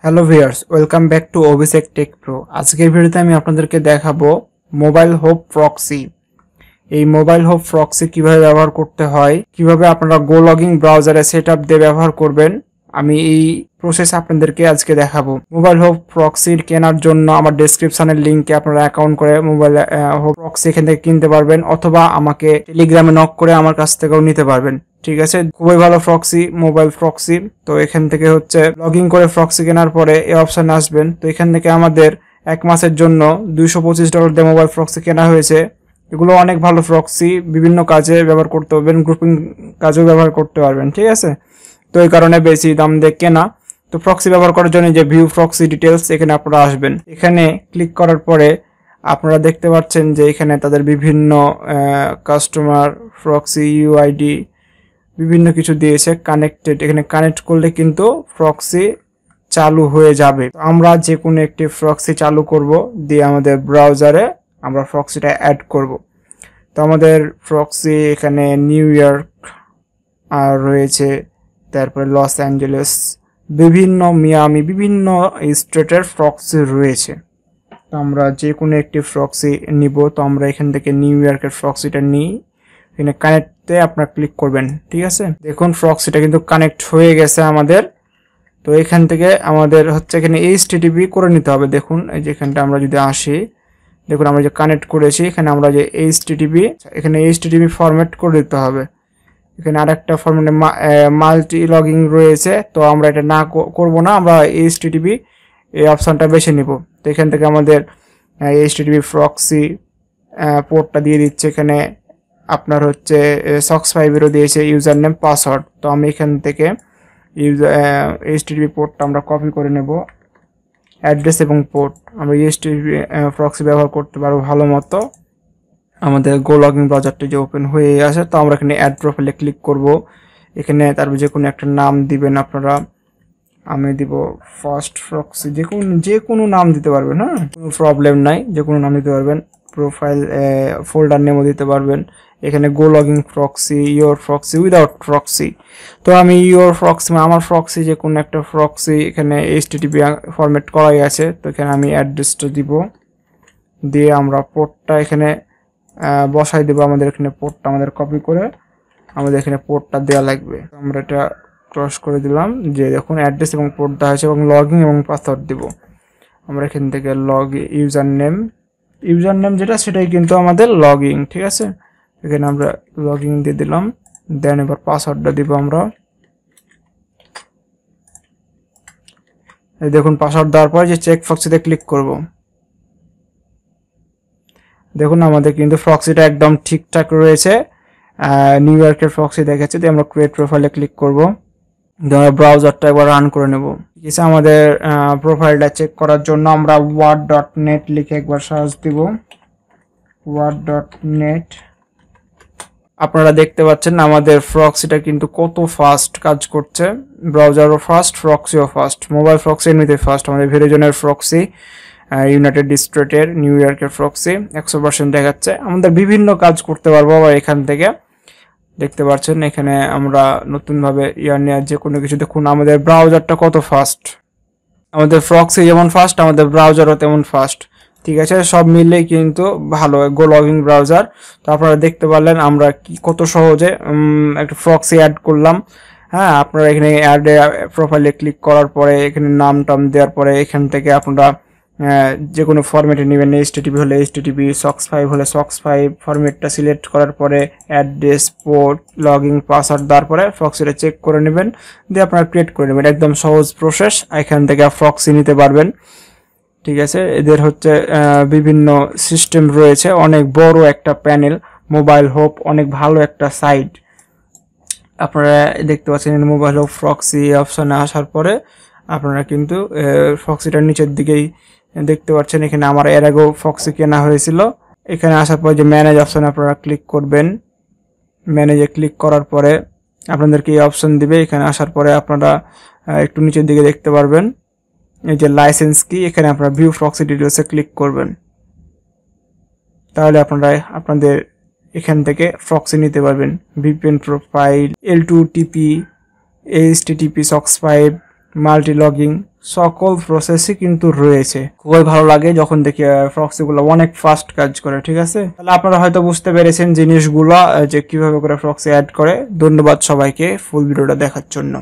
Hello viewers, welcome back to Abhishek take pro. আজকের ভিডিওতে আমি আপনাদেরকে দেখাবো মোবাইল হোপ প্রক্সি। এই মোবাইল হোপ প্রক্সি কিভাবে ব্যবহার করতে হয়, কিভাবে আপনারা গো লগিং ব্রাউজারে সেটআপ দিয়ে ব্যবহার করবেন, আমি এই প্রসেস আপনাদেরকে আজকে দেখাবো। মোবাইল হোপ প্রক্সির কেনার জন্য আমার ডেসক্রিপশনের লিংকে আপনারা অ্যাকাউন্ট করে মোবাইল হোপ প্রক্সি এখান থেকে কিনতে পারবেন, অথবা আমাকে টেলিগ্রামে নক করে আমার কাছ থেকেও নিতে পারবেন। ঠিক আছে, খুবই ভালো প্রক্সি, মোবাইল প্রক্সি। তো এখান থেকে হচ্ছে লগ ইন করে প্রক্সি কেনার পরে এই অপশানে আসবেন। তো এখান থেকে আমাদের 1 মাসের জন্য $225 দিয়ে মোবাইল প্রক্সি কেনা হয়েছে। এগুলো অনেক ভালো প্রক্সি, বিভিন্ন কাজে ব্যবহার করতে পারবেন, গ্রুপিং কাজেও ব্যবহার করতে পারবেন। ঠিক আছে, তো এই কারণে বেশি দাম দিয়ে কেনা। তো প্রক্সি ব্যবহার করার জন্য যে ভিউ প্রক্সি ডিটেলস, এখানে আপনারা আসবেন। এখানে ক্লিক করার পরে আপনারা দেখতে পাচ্ছেন যে এখানে তাদের বিভিন্ন কাস্টমার প্রক্সি ইউআইডি বিভিন্ন কিছু দিয়েছে কানেক্টেড। এখানে কানেক্ট করলে কিন্তু প্রক্সি চালু হয়ে যাবে। আমরা যে কোনো একটি প্রক্সি চালু করব, দিয়ে আমাদের ব্রাউজারে আমরা প্রক্সিটা অ্যাড করব। তো আমাদের প্রক্সি এখানে নিউ ইয়র্ক আর রয়েছে, তারপরে লস অ্যাঞ্জেলেস, বিভিন্ন মিয়ামি, বিভিন্ন স্টেটের প্রক্সি রয়েছে। তো আমরা যে কোনো একটি প্রক্সি নিব। তো আমরা এখান থেকে নিউ ইয়র্কের প্রক্সিটা নিই, এখানে কানেক্টে আপনারা ক্লিক করবেন। ঠিক আছে, দেখুন প্রক্সিটা কিন্তু কানেক্ট হয়ে গেছে আমাদের। তো এখান থেকে আমাদের হচ্ছে এখানে HTTP করে নিতে হবে। দেখুন এই যে এখানটা আমরা যদি আসি, দেখুন আমরা যে কানেক্ট করেছি, এখানে আমরা যে এখানে HTTP ফরম্যাট করে দিতে হবে। এখানে আরেকটা ফরম্যাটে মাল্টি লগিং রয়েছে, তো আমরা এটা না করব না, আমরা HTTP এই অপশানটা বেছে নিব। তো এখান থেকে আমাদের HTTP প্রক্সি পোর্টটা দিয়ে দিচ্ছে। এখানে আপনার হচ্ছে SOX5-এরও দিয়েছে ইউজার নেম পাসওয়ার্ড। তো আমি এখান থেকে HTTP পোর্টটা আমরা কপি করে নেব, অ্যাড্রেস এবং পোর্ট। আমরা HTTP প্রক্সি ব্যবহার করতে পারবো ভালো মতো। আমাদের গো লগিং ব্রাউজারটি যে ওপেন হয়ে আসে, তো আমরা এখানে অ্যাড প্রোফাইলে ক্লিক করব। এখানে তারপর যে কোনো একটা নাম দিবেন আপনারা। আমি দিব ফার্স্ট প্রক্সি, যে কোনো নাম দিতে পারবেন, হ্যাঁ, কোনো প্রবলেম নাই, যে কোনো নাম দিতে পারবেন। প্রোফাইল ফোল্ডার নেমও দিতে পারবেন। এখানে go logging proxy, your proxy, without proxy. তো আমি ইয়োর প্রক্সি, আমার প্রক্সি যে কোনো একটা প্রক্সি, এখানে HTTP ফরম্যাট করাই আছে। তো এখানে আমি অ্যাড্রেসটা দিব, দিয়ে আমরা পোর্টটা এখানে বসাই দেবো। আমাদের এখানে পোর্টটা আমাদের কপি করে আমাদের এখানে পোর্টটা দেওয়া লাগবে। আমরা এটা ক্রস করে দিলাম, যে দেখুন অ্যাড্রেস এবং পোর্ট দেওয়া হয়েছে, এবং লগইন এবং পাসওয়ার্ড দিব। আমরা এখান থেকে ইউজার নেম যেটা, সেটাই কিন্তু আমাদের লগইন। ঠিক আছে, এখানে আমরা লগইন দিয়ে দিলাম। দেন এবার পাসওয়ার্ডটা দিব আমরা। এই দেখুন পাসওয়ার্ড দেওয়ার পর যে চেক প্রক্সিতে ক্লিক করব, দেখুন আমাদের কিন্তু প্রক্সিটা একদম ঠিকঠাক রয়েছে। নিউ ইয়র্কের প্রক্সি দেখাচ্ছে। তো আমরা ক্রিয়েট প্রোফাইলে ক্লিক করব, আমরা ব্রাউজারটা একবার রান করে নেব। ঠিক আছে, আমাদের প্রোফাইলটা চেক করার জন্য আমরা word.net লিখে একবার সার্চ দিব, word.net। আপনারা দেখতে পাচ্ছেন আমাদের প্রক্সিটা কিন্তু কত ফাস্ট কাজ করছে। ব্রাউজারও ফাস্ট, প্রক্সিও ফাস্ট, মোবাইল প্রক্সি এমনিতে ফাস্ট। আমাদের ভেরিজনের প্রক্সি, ইউনাইটেড স্টেটের নিউ ইয়র্কের প্রক্সি 100% দেখাচ্ছে। আমাদের বিভিন্ন কাজ করতে পারবো আবার এখান থেকে। দেখতে পাচ্ছেন এখানে আমরা নতুনভাবে নেওয়ার যে কোনো কিছু, দেখুন আমাদের ব্রাউজারটা কত ফাস্ট। আমাদের প্রক্সি যেমন ফাস্ট, আমাদের ব্রাউজারও তেমন ফাস্ট। ঠিক আছে, সব মিলেই কিন্তু ভালো গো লগিং ব্রাউজার। তো আপনারা দেখতে পারলেন আমরা কত সহজে একটা প্রক্সি অ্যাড করলাম। হ্যাঁ, আপনারা এখানে অ্যাড প্রোফাইলে ক্লিক করার পরে এখানে নাম টাম দেওয়ার পরে এখান থেকে আপনারা যে কোনো ফরম্যাটে নেবেন। HTTP হলে HTTP, SOX5 হলে SOX5 ফরম্যাটটা সিলেক্ট করার পরে অ্যাড্রেস, পোর্ট, লগইন, পাসওয়ার্ড দেওয়ার পরে প্রক্সিটা চেক করে নেবেন, দিয়ে আপনারা ক্রিয়েট করে নেবেন। একদম সহজ প্রসেস, এখান থেকে প্রক্সি নিতে পারবেন। ঠিক আছে, এদের হচ্ছে বিভিন্ন সিস্টেম রয়েছে, অনেক বড় একটা প্যানেল। মোবাইল হোপ অনেক ভালো একটা সাইট। আপনারা দেখতে পাচ্ছেন মোবাইল হোপ প্রক্সি অপশনে আসার পরে আপনারা কিন্তু প্রক্সিটার নিচের দিকেই দেখতে পাচ্ছেন। এখানে আমার এর আগেও প্রক্সি কেনা হয়েছিল। এখানে আসার পর যে ম্যানেজ অপশনে আপনারা ক্লিক করবেন। ম্যানেজে ক্লিক করার পরে আপনাদেরকে এই অপশন দিবে। এখানে আসার পরে আপনারা একটু নিচের দিকে দেখতে পারবেন এই যে লাইসেন্স কি, এখানে আপনারা ভিউ প্রক্সি ডিটেলসে ক্লিক করবেন। তাহলে আপনারা আপনাদের এখান থেকে প্রক্সি নিতে পারবেন। VPN profile, L2TP, HTTP, SOX5, multi logging সকল প্রসেসই কিন্তু রয়েছে। খুবই ভালো লাগে যখন দেখি প্রক্সিগুলো অনেক ফাস্ট কাজ করে। ঠিক আছে, তাহলে আপনারা হয়তো বুঝতে পেরেছেন জিনিসগুলো যে কিভাবে করে প্রক্সি অ্যাড করে। ধন্যবাদ সবাইকে ফুল ভিডিওটা দেখার জন্য।